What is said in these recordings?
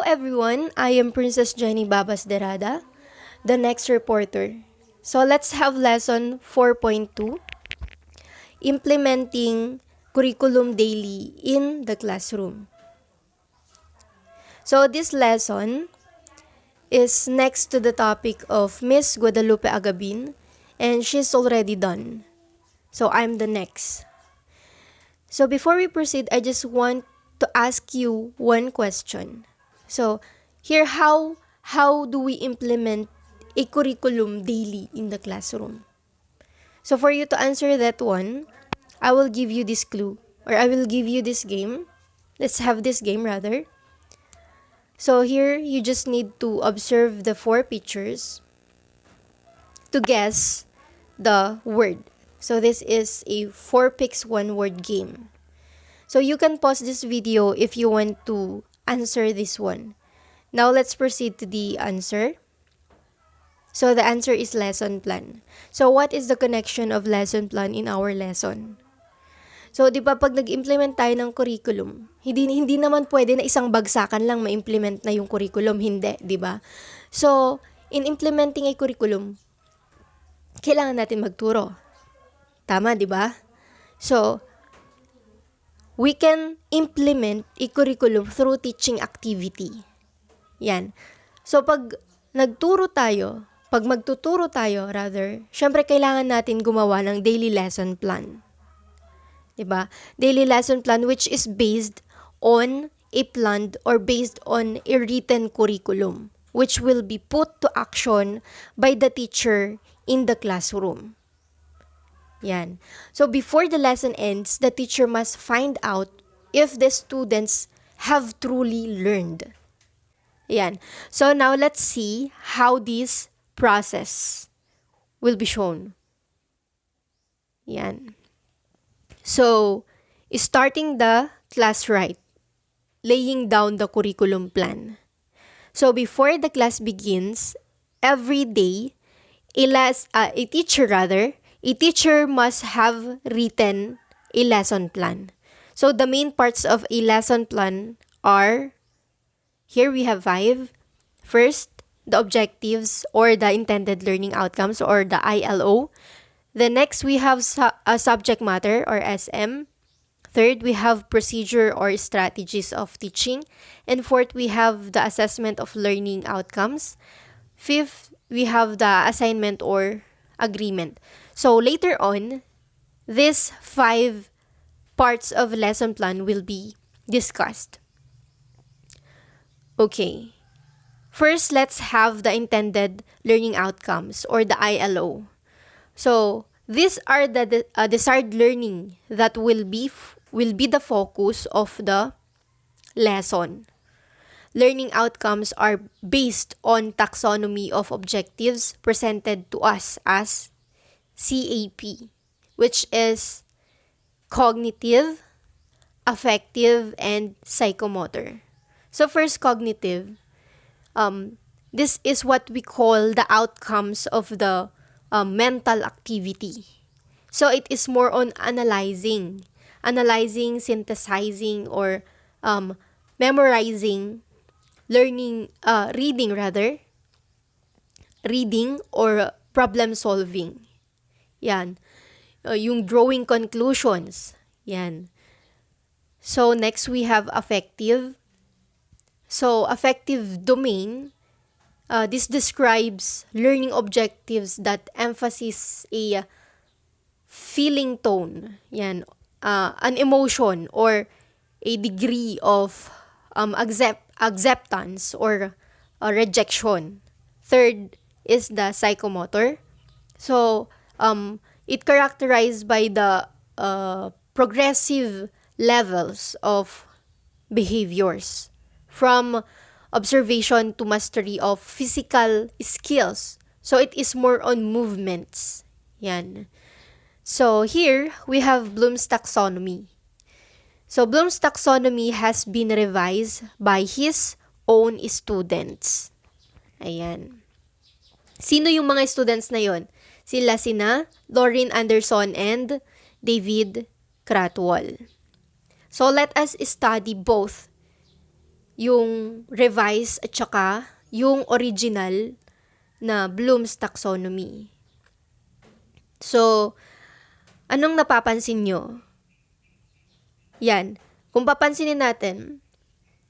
everyone, I am Princess Jenny Babas Derada, the next reporter. So let's have lesson 4.2, implementing curriculum daily in the classroom. So this lesson is next to the topic of Miss Guadalupe Agabin, and she's already done. So I'm the next. So before we proceed, I just want to ask you one question. So here, how do we implement a curriculum daily in the classroom? So for you to answer that one, I will give you this clue, or I will give you this game. Let's have this game rather. So here, you just need to observe the four pictures to guess the word. So this is a 4 picks 1 word game. So you can pause this video if you want to answer this one. Now let's proceed to the answer. So the answer is lesson plan. So what is the connection of lesson plan in our lesson? So, di ba pag nag-implement tayo ng curriculum, hindi naman pwede na isang bagsakan lang ma-implement na yung curriculum, hindi, di ba? So, in implementing a curriculum, kailangan natin magturo. Tama, di ba? So, we can implement a curriculum through teaching activity. Yan. So, pag magtuturo tayo, syempre kailangan natin gumawa ng daily lesson plan. Diba? Daily lesson plan which is based on a planned or based on a written curriculum which will be put to action by the teacher in the classroom. Yan. So before the lesson ends, the teacher must find out if the students have truly learned. Yan. So now let's see how this process will be shown. Yan. So, starting the class right, laying down the curriculum plan. So, before the class begins, every day, a teacher must have written a lesson plan. So, the main parts of a lesson plan are, here we have 5. First, the objectives or the intended learning outcomes or the ILO. The next, we have a subject matter or SM. Third, we have procedure or strategies of teaching. And fourth, we have the assessment of learning outcomes. Fifth, we have the assignment or agreement. So later on, these 5 parts of lesson plan will be discussed. Okay. First, let's have the intended learning outcomes or the ILO. So, these are the desired learning that will be the focus of the lesson. Learning outcomes are based on taxonomy of objectives presented to us as CAP, which is cognitive, affective, and psychomotor. So first, cognitive. This is what we call the outcomes of the mental activity. So it is more on analyzing, synthesizing, or memorizing, reading or problem solving. Yan. Yung drawing conclusions. Yan. So next we have affective. So affective domain. This describes learning objectives that emphasize a feeling tone, an emotion or a degree of acceptance or rejection. Third is the psychomotor. So, it characterized by the progressive levels of behaviors from observation to mastery of physical skills. So, it is more on movements. Yan. So, here, we have Bloom's taxonomy. So, Bloom's taxonomy has been revised by his own students. Ayan. Sino yung mga students na yon? Sina Lauren Anderson and David Cratwell. So, let us study both yung revised at saka yung original na Bloom's taxonomy. So, anong napapansin nyo? Yan. Kung papansinin natin,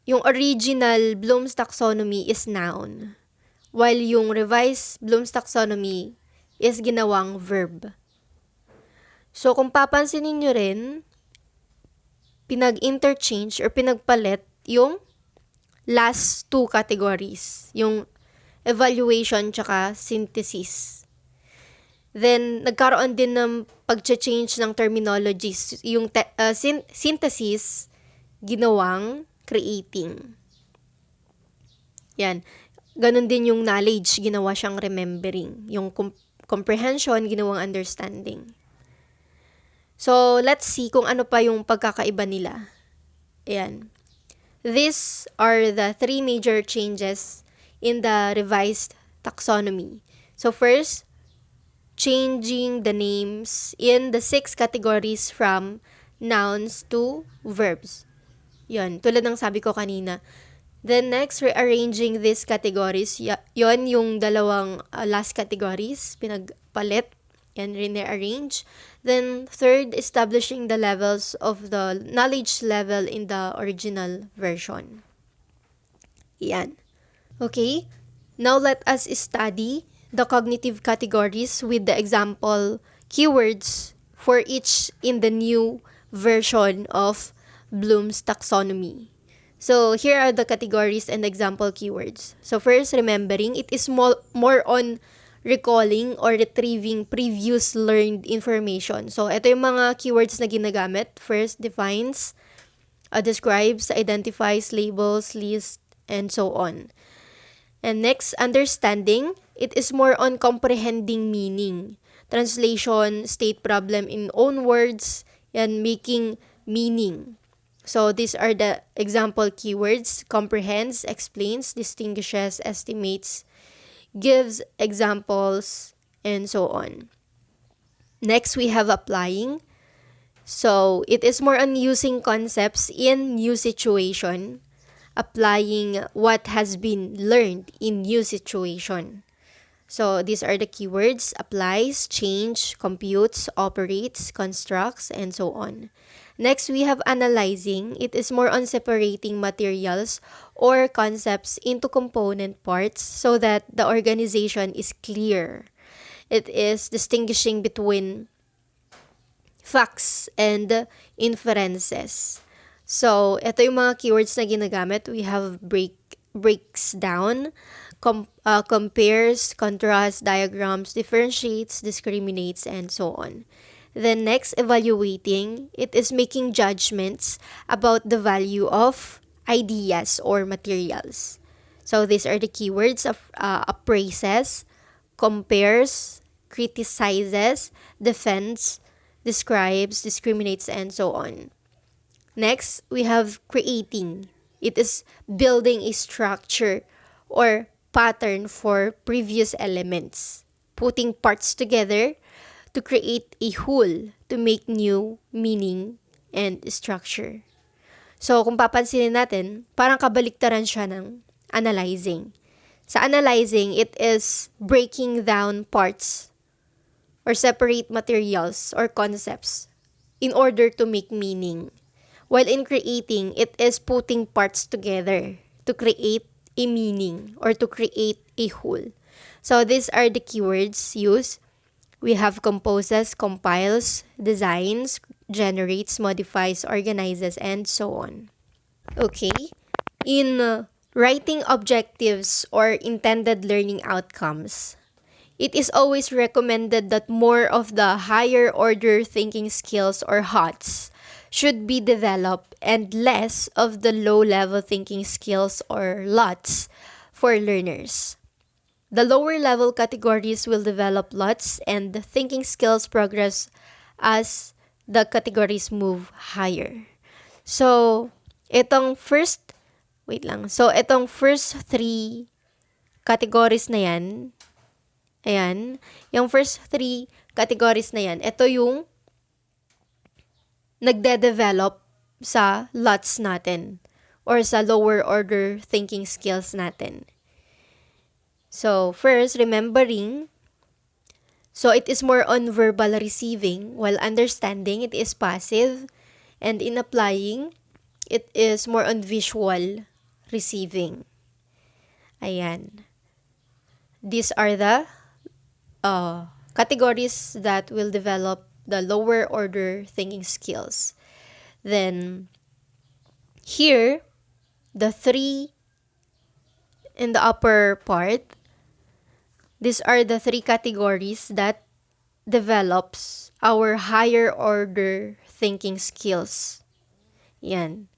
yung original Bloom's taxonomy is noun, while yung revised Bloom's taxonomy is ginawang verb. So, kung papansinin nyo rin, pinag-interchange or pinagpalit yung last two categories, yung evaluation tsaka synthesis. Then, nagkaroon din ng pag-change ng terminologies. Yung synthesis, ginawang creating. Yan. Ganon din yung knowledge, ginawa siyang remembering. Yung comprehension, ginawang understanding. So, let's see kung ano pa yung pagkakaiba nila. Ayan. These are the three major changes in the revised taxonomy. So, first, changing the names in the 6 categories from nouns to verbs. Yun, tulad ng sabi ko kanina. Then next, rearranging these categories. Yun yung dalawang last categories, pinagpalit and rearrange. Then third, establishing the levels of the knowledge level in the original version. Yan. Okay, now let us study the cognitive categories with the example keywords for each in the new version of Bloom's taxonomy. So, here are the categories and example keywords. So, first, remembering. It is more on recalling or retrieving previous learned information. So, ito yung mga keywords na ginagamit. First, defines, describes, identifies, labels, lists, and so on. And next, understanding. It is more on comprehending meaning. Translation, state problem in own words, and making meaning. So, these are the example keywords: comprehends, explains, distinguishes, estimates, gives examples, and so on. Next, we have applying. So, it is more on using concepts in new situation, applying what has been learned in new situation. So, these are the keywords: applies, change, computes, operates, constructs, and so on. Next, we have analyzing. It is more on separating materials or concepts into component parts so that the organization is clear. It is distinguishing between facts and inferences. So, ito yung mga keywords na ginagamit. We have breaks down, compares, contrasts, diagrams, differentiates, discriminates, and so on. Then next, evaluating. It is making judgments about the value of ideas or materials. So these are the keywords of appraises, compares, criticizes, defends, describes, discriminates, and so on. Next, we have creating. It is building a structure or pattern for previous elements, putting parts together to create a whole to make new meaning and structure. So, kung papansinin natin, parang kabaliktaran siya ng analyzing. Sa analyzing, it is breaking down parts or separate materials or concepts in order to make meaning. While in creating, it is putting parts together to create a meaning or to create a whole. So, these are the keywords used. We have composes, compiles, designs, generates, modifies, organizes, and so on. Okay. In writing objectives or intended learning outcomes, it is always recommended that more of the higher order thinking skills or HOTS should be developed and less of the low-level thinking skills or LOTS for learners. The lower level categories will develop lots and the thinking skills progress as the categories move higher. So, itong first three categories na yan, ayan, yung first three categories na yan, ito yung nagde-develop sa lots natin or sa lower order thinking skills natin. So, first, remembering. So, it is more on verbal receiving, while understanding, it is passive. And in applying, it is more on visual receiving. Ayan. These are the categories that will develop the lower order thinking skills. Then, here, the three in the upper part, these are the three categories that develops our higher order thinking skills. Yan.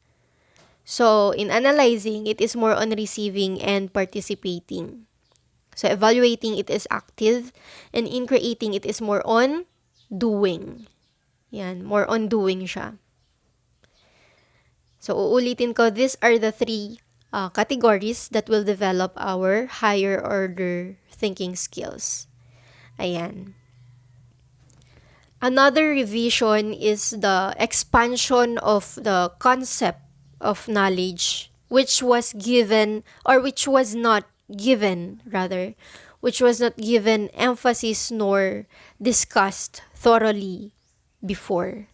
So, in analyzing, it is more on receiving and participating. So, evaluating, it is active. And in creating, it is more on doing. Yan, more on doing siya. So, uulitin ko, these are the three categories that will develop our higher order thinking skills. Ayan. Another revision is the expansion of the concept of knowledge, which was given, or which was not given, rather, which was not given emphasis nor discussed thoroughly before.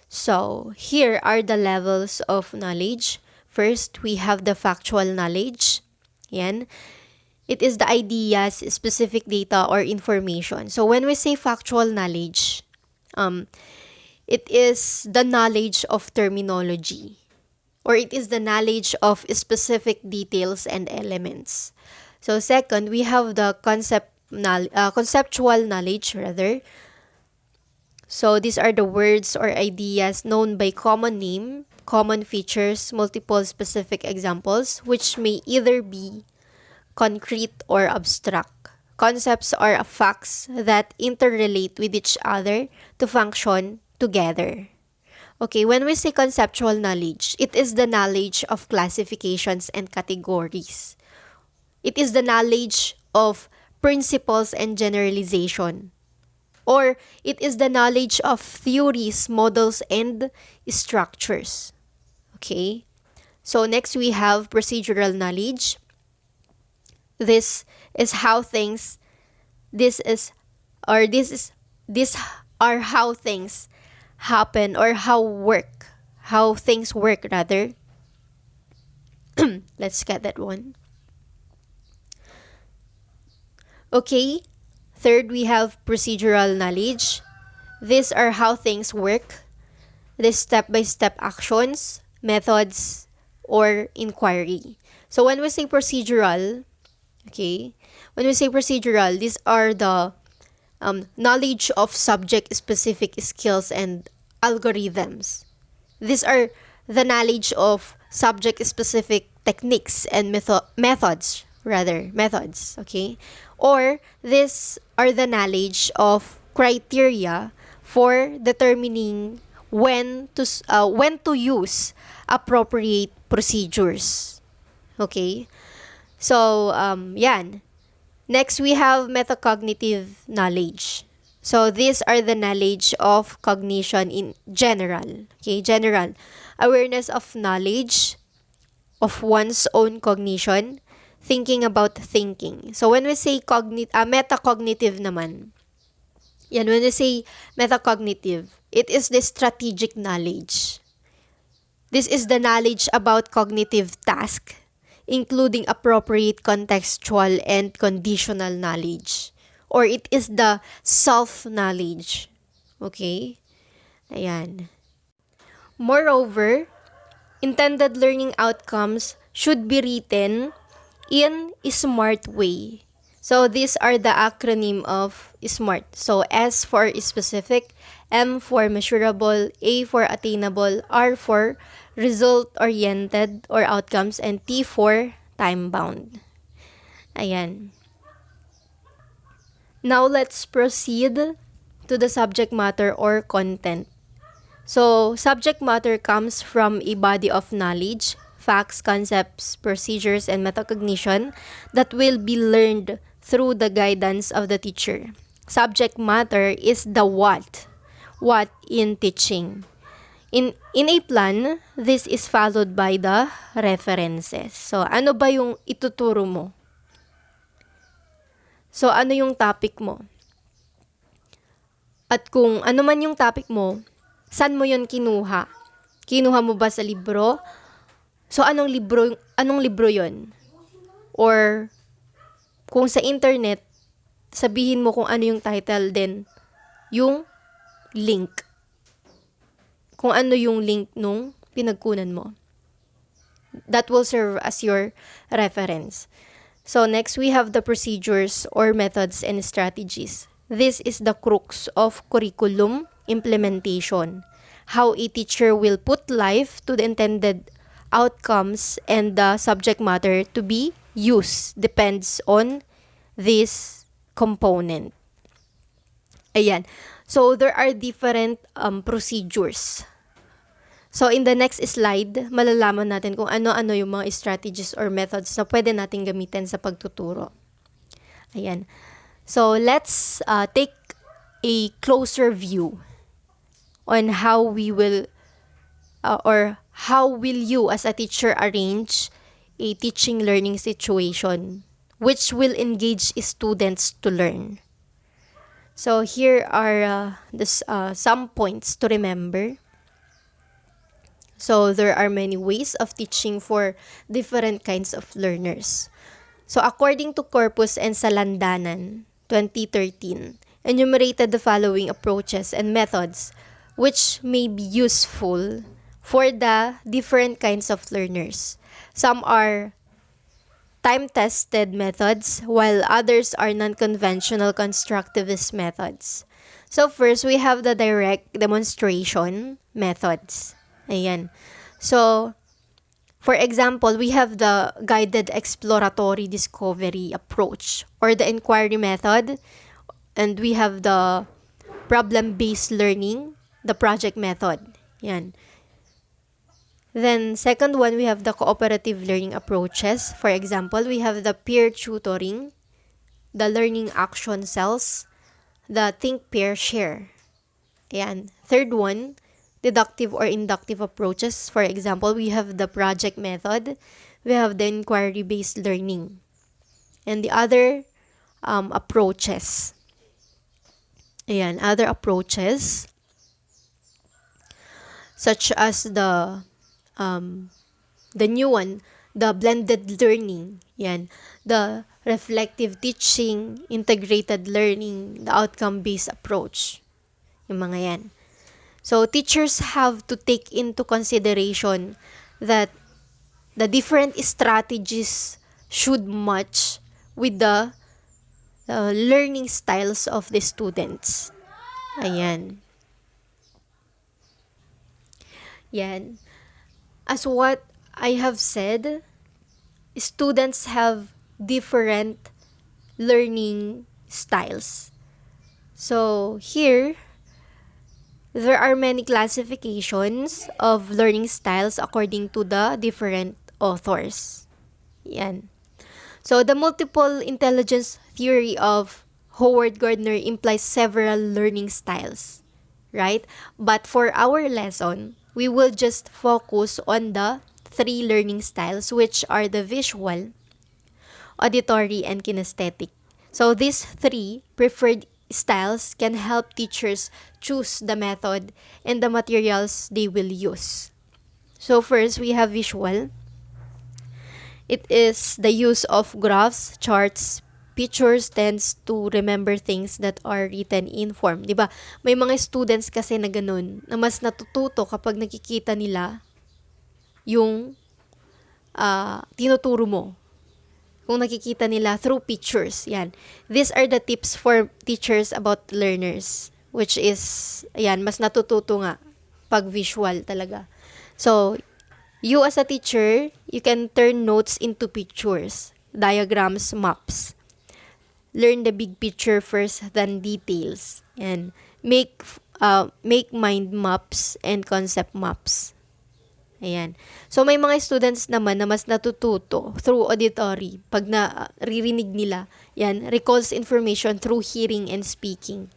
So, here are the levels of knowledge. First, we have the factual knowledge. Yan. It is the ideas, specific data, or information. So, when we say factual knowledge, it is the knowledge of terminology, or it is the knowledge of specific details and elements. So, second, we have the conceptual knowledge, rather. So, these are the words or ideas known by common name, common features, multiple specific examples, which may either be concrete or abstract. Concepts are facts that interrelate with each other to function together. Okay, when we say conceptual knowledge, it is the knowledge of classifications and categories. It is the knowledge of principles and generalization. Or it is the knowledge of theories, models, and structures. Okay? So next we have procedural knowledge. These are how things happen, or how things work, rather. Let's get that one. Okay, third, we have procedural knowledge. These are how things work. These step-by-step actions, methods, or inquiry. So when we say procedural, these are the knowledge of subject-specific skills and algorithms. These are the knowledge of subject-specific techniques and methods. Okay? Or these are the knowledge of criteria for determining when to use appropriate procedures. Okay? So, yan. Next, we have metacognitive knowledge. So, these are the knowledge of cognition in general. Okay, general. Awareness of knowledge of one's own cognition, thinking about thinking. So, when we say metacognitive naman, when we say metacognitive, it is the strategic knowledge. This is the knowledge about cognitive task, including appropriate contextual and conditional knowledge. Or it is the self-knowledge. Okay? Ayan. Moreover, intended learning outcomes should be written in a SMART way. So, these are the acronym of SMART. So, S for specific, M for measurable, A for attainable, R for result-oriented or outcomes, and T for time-bound. Ayan. Now, let's proceed to the subject matter or content. So, subject matter comes from a body of knowledge, facts, concepts, procedures, and metacognition that will be learned through the guidance of the teacher. Subject matter is the what in teaching. In a plan, this is followed by the references. So, ano ba yung ituturo mo? So, ano yung topic mo? At kung ano man yung topic mo, saan mo yun kinuha? Kinuha mo ba sa libro? So, anong libro yun? Or, kung sa internet, sabihin mo kung ano yung title, then yung link. Kung ano yung link nung pinagkunan mo. That will serve as your reference. So next, we have the procedures or methods and strategies. This is the crux of curriculum implementation. How a teacher will put life to the intended outcomes and the subject matter to be used depends on this component. Ayan. So, there are different procedures. So, in the next slide, malalaman natin kung ano-ano yung mga strategies or methods na pwede natin gamitin sa pagtuturo. Ayan. So, let's take a closer view on how we will or how will you as a teacher arrange a teaching learning situation which will engage students to learn. So here are some points to remember. So there are many ways of teaching for different kinds of learners. So according to Corpus and Salandanan, 2013, enumerated the following approaches and methods which may be useful for the different kinds of learners. Some are time-tested methods, while others are non-conventional constructivist methods. So first, we have the direct demonstration methods. Ayan. So, for example, we have the guided exploratory discovery approach or the inquiry method, and we have the problem-based learning, the project method. Yan. Then, second one, we have the cooperative learning approaches. For example, we have the peer tutoring, the learning action cells, the think, pair, share. Ayan. Third one, deductive or inductive approaches. For example, we have the project method, we have the inquiry-based learning, and the other approaches. Ayan, other approaches such as the new one, the blended learning, yan, the reflective teaching, integrated learning, the outcome-based approach, yung mga yan. So, teachers have to take into consideration that the different strategies should match with the learning styles of the students. Ayan. Yan. As what I have said, students have different learning styles. So here, there are many classifications of learning styles according to the different authors. Yan. So the multiple intelligence theory of Howard Gardner implies several learning styles, right? But for our lesson, we will just focus on the three learning styles, which are the visual, auditory, and kinesthetic. So these three preferred styles can help teachers choose the method and the materials they will use. So first, we have visual. It is the use of graphs, charts, pictures tends to remember things that are written in form. Diba? May mga students kasi na ganun, na mas natututo kapag nakikita nila yung tinuturo mo. Kung nakikita nila through pictures. Yan. These are the tips for teachers about learners. Which is, yan, mas natututo nga pag visual talaga. So, you as a teacher, you can turn notes into pictures, diagrams, maps. Learn the big picture first than details. And make mind maps and concept maps. Ayan. So, may mga students naman na mas natututo through auditory. Pag naririnig nila, yan, recalls information through hearing and speaking.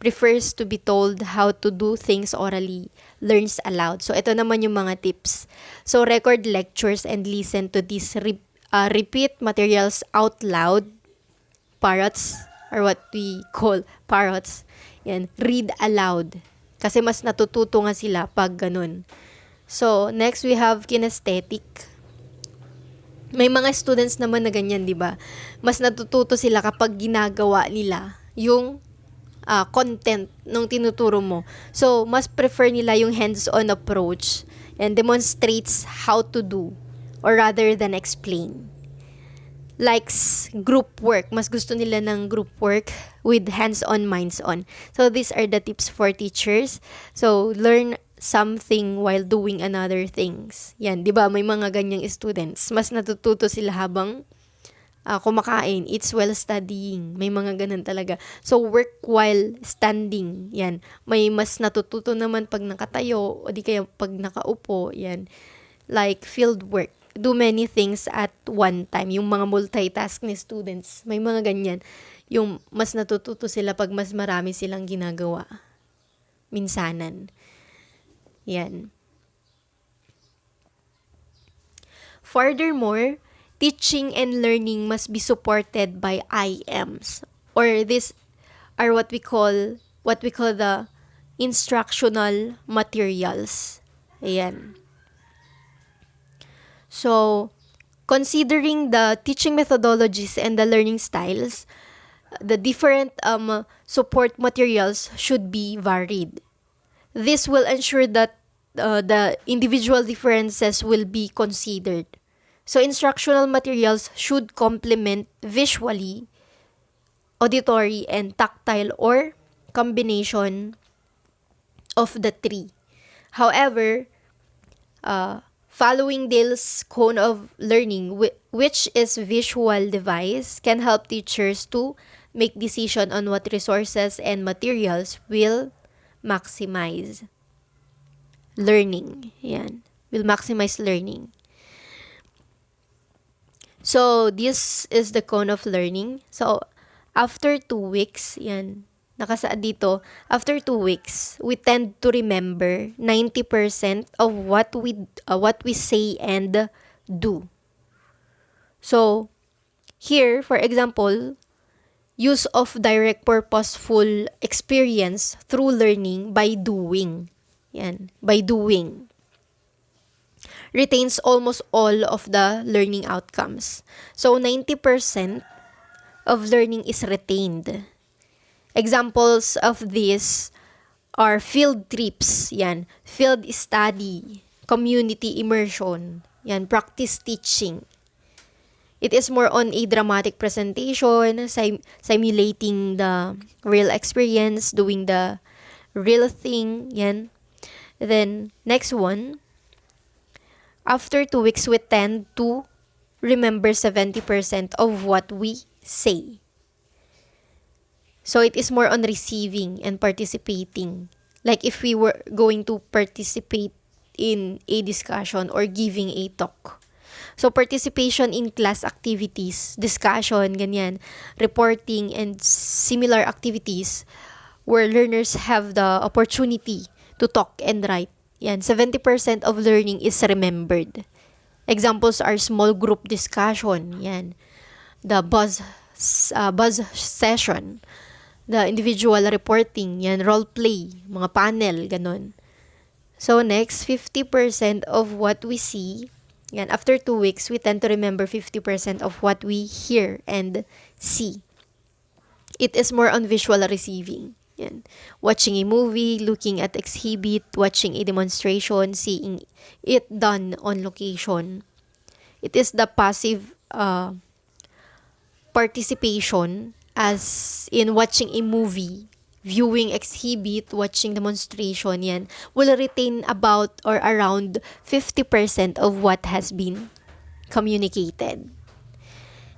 prefers to be told how to do things orally, learns aloud. So, ito naman yung mga tips. So, record lectures and listen to these repeat materials out loud. Parrots, or what we call parrots. Yan, read aloud. Kasi mas natututo nga sila pag ganun. So, next we have kinesthetic. May mga students naman na ganyan, di ba? Mas natututo sila kapag ginagawa nila yung content nung tinuturo mo. So, mas prefer nila yung hands-on approach and demonstrates how to do or rather than explain. Likes group work. Mas gusto nila ng group work with hands-on, minds-on. So, these are the tips for teachers. So, learn something while doing another things. Yan, di ba? May mga ganyang students. Mas natututo sila habang kumakain. It's while studying. May mga ganun talaga. So, work while standing. Yan. May mas natututo naman pag nakatayo o di kaya pag nakaupo. Yan. Like field work. Do many things at one time. Yung mga multitask ni students. May mga ganyan. Yung mas natututo sila pag mas marami silang ginagawa. Minsanan. Yan. Furthermore, teaching and learning must be supported by IMs, or these are what we call the instructional materials. Ayan. So, considering the teaching methodologies and the learning styles, the different support materials should be varied. This will ensure that the individual differences will be considered. So, instructional materials should complement visually, auditory, and tactile or combination of the three. However, following Dale's cone of learning, which is visual device, can help teachers to make decision on what resources and materials will maximize learning. Yan. Will maximize learning. So, this is the cone of learning. So, after 2 weeks, yan, nakasaad dito, after 2 weeks, we tend to remember 90% of what we say and do. So, here, for example, use of direct purposeful experience through learning by doing. Yan, by doing. Retains almost all of the learning outcomes. So, 90% of learning is retained. Examples of this are field trips, yan, field study, community immersion, yan, practice teaching. It is more on a dramatic presentation, simulating the real experience, doing the real thing, yan. Then, next one, after 2 weeks, we tend to remember 70% of what we say. So, it is more on receiving and participating. Like if we were going to participate in a discussion or giving a talk. So, participation in class activities, discussion, ganyan, reporting, and similar activities where learners have the opportunity to talk and write. Yan, 70% of learning is remembered. Examples are small group discussion, yan, the buzz session, the individual reporting, yan, role play, mga panel, ganon. So, next, 50% of what we see, yan, after 2 weeks, we tend to remember 50% of what we hear and see. It is more on visual receiving. Yan. Watching a movie, looking at exhibit, watching a demonstration, seeing it done on location. It is the passive participation, as in watching a movie, viewing exhibit, watching demonstration, yan, will retain about or around 50% of what has been communicated.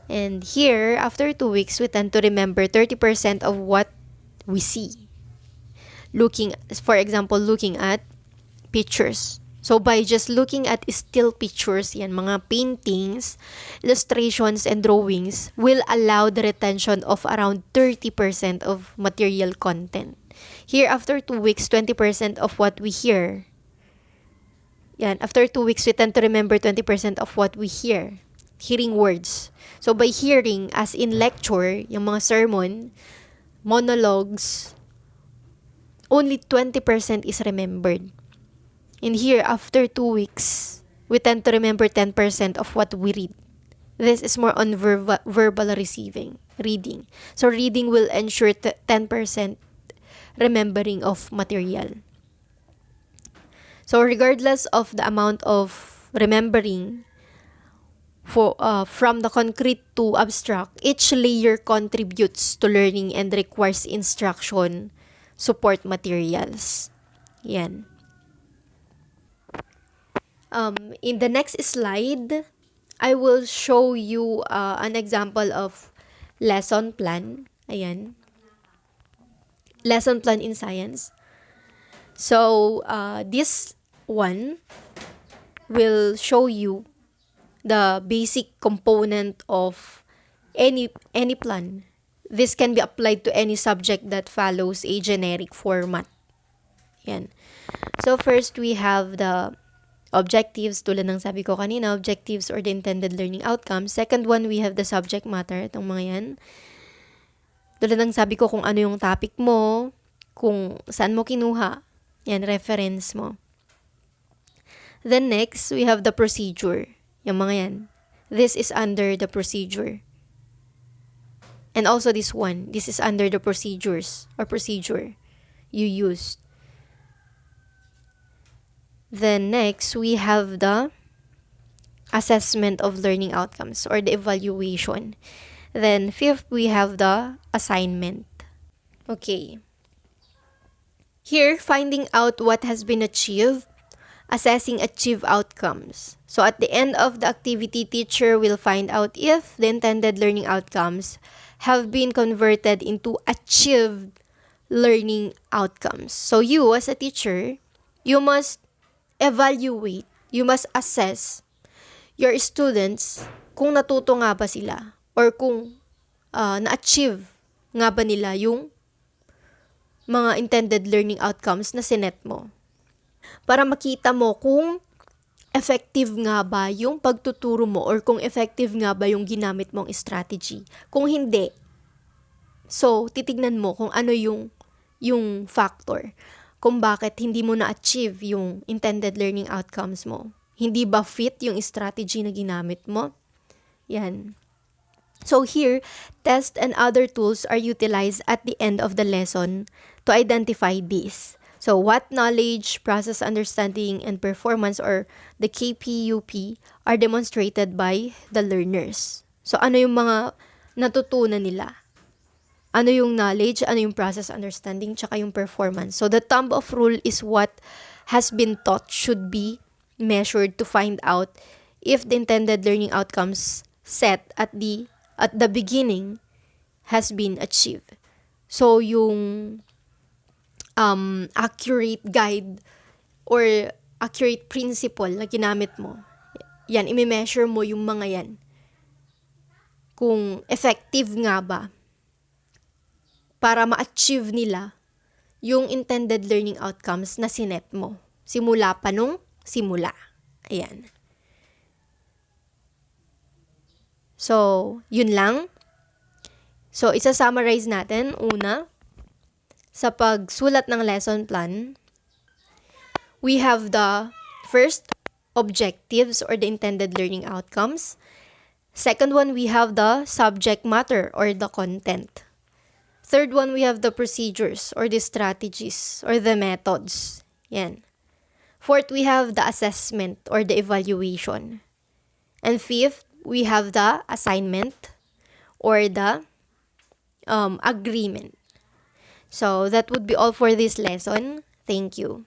And here, after 2 weeks, we tend to remember 30% of what we see. For example, looking at pictures. So, by just looking at still pictures, yan, mga paintings, illustrations, and drawings will allow the retention of around 30% of material content. Here, after 2 weeks, 20% of what we hear. Yan, after 2 weeks, we tend to remember 20% of what we hear. Hearing words. So, by hearing, as in lecture, yung mga sermon, monologues, only 20% is remembered. And here, after 2 weeks, we tend to remember 10% of what we read. This is more on verbal reading. So, reading will ensure 10% remembering of material. So, regardless of the amount of remembering from the concrete to abstract, each layer contributes to learning and requires instruction, support materials. Yan. In the next slide, I will show you an example of lesson plan. Ayan. Lesson plan in science. So, this one will show you the basic component of any plan. This can be applied to any subject that follows a generic format. Yan. So, first we have the objectives, tulad ng sabi ko kanina, objectives or the intended learning outcomes. Second one, we have the subject matter, itong mga yan. Tulad ng sabi ko kung ano yung topic mo, kung saan mo kinuha, yan, reference mo. Then next, we have the procedure. Yung mga yan. This is under the procedure. And also this one, this is under the procedures or procedure you used. Then next, we have the assessment of learning outcomes or the evaluation. Then fifth, we have the assignment. Okay. Here, finding out what has been achieved, assessing achieved outcomes. So at the end of the activity, teacher will find out if the intended learning outcomes have been converted into achieved learning outcomes. So you as a teacher, you must evaluate, you must assess your students kung natuto nga ba sila or kung na-achieve nga ba nila yung mga intended learning outcomes na sinet mo. Para makita mo kung effective nga ba yung pagtuturo mo or kung effective nga ba yung ginamit mong strategy. Kung hindi, so titignan mo kung ano yung factor kung bakit hindi mo na-achieve yung intended learning outcomes mo. Hindi ba fit yung strategy na ginamit mo? Yan. So here, tests and other tools are utilized at the end of the lesson to identify this. So what knowledge, process understanding, and performance or the KPUP are demonstrated by the learners. So ano yung mga natutunan nila? Ano yung knowledge, ano yung process understanding, tsaka yung performance. So the thumb of rule is what has been taught should be measured to find out if the intended learning outcomes set at the beginning has been achieved. So yung accurate guide or accurate principle na ginamit mo, yan, imi-measure mo yung mga yan. Kung effective nga ba para ma-achieve nila yung intended learning outcomes na sinet mo. Simula pa nung simula. Ayan. So, yun lang. So, isa-summarize natin. Una, sa pagsulat ng lesson plan, we have the first, objectives or the intended learning outcomes. Second one, we have the subject matter or the content. Third one, we have the procedures or the strategies or the methods. Yan. Fourth, we have the assessment or the evaluation. And fifth, we have the assignment or the agreement. So that would be all for this lesson. Thank you.